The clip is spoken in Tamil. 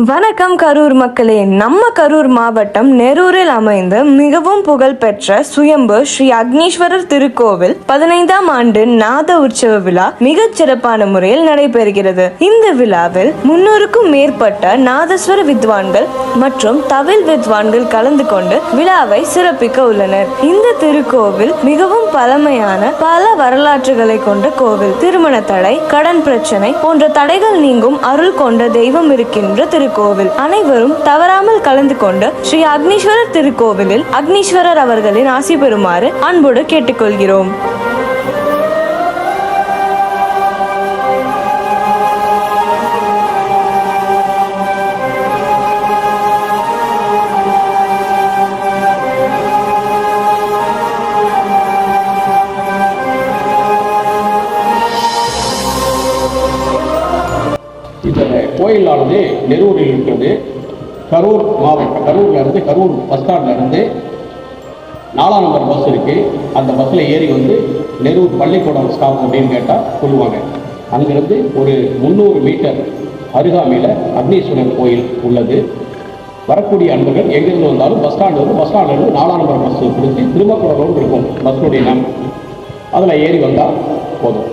வணக்கம் கரூர் மக்களே. நம்ம கரூர் மாவட்டம் நெரூரில் அமைந்த மிகவும் புகழ்பெற்ற சுயம்பு ஸ்ரீ அக்னீஸ்வரர் திருக்கோவில் 15ஆம் ஆண்டு நாத உற்சவ விழா மிகச் சிறப்பான முறையில் நடைபெறுகிறது. இந்த விழாவில் 300க்கும் மேற்பட்ட நாதஸ்வர வித்வான்கள் மற்றும் தவில் வித்வான்கள் கலந்து கொண்டு விழாவை சிறப்பிக்க உள்ளனர். இந்த திருக்கோவில் மிகவும் பழமையான பல வரலாற்றுகளை கொண்ட கோவில். திருமண தடை, கடன் பிரச்சனை போன்ற தடைகள் நீங்கும் அருள் கொண்ட தெய்வம் இருக்கின்ற திருக்கோவில். அனைவரும் தவறாமல் கலந்து கொண்டு ஸ்ரீ அக்னீஸ்வரர் திருக்கோவிலில் அக்னீஸ்வரர் அவர்களின் ஆசி பெறுமாறு அன்போடு கேட்டுக்கொள்கிறோம். இந்த கோயிலானது நெரூரில் இருக்கிறது. கரூர் மாவட்டம், கரூர்லேருந்து கரூர் பஸ் ஸ்டாண்ட்லேருந்து 4ஆம் நம்பர் பஸ் இருக்குது. அந்த பஸ்ஸில் ஏறி வந்து நெரூர் பள்ளிக்கூடம் ஸ்டாப் அப்படின்னு கேட்டால் சொல்லுவாங்க. அங்கேருந்து ஒரு 300 மீட்டர் அருகாமையில் அக்னீஸ்வரர் கோயில் உள்ளது. வரக்கூடிய அன்பர்கள் எங்கேருந்து வந்தாலும் பஸ் ஸ்டாண்ட்லேருந்து 4ஆம் நம்பர் பஸ் பிடிச்சி திருமக்குளம் ரோடு இருக்கும் பஸ்ஸுடைய அதில் ஏறி வந்தால் போதும்.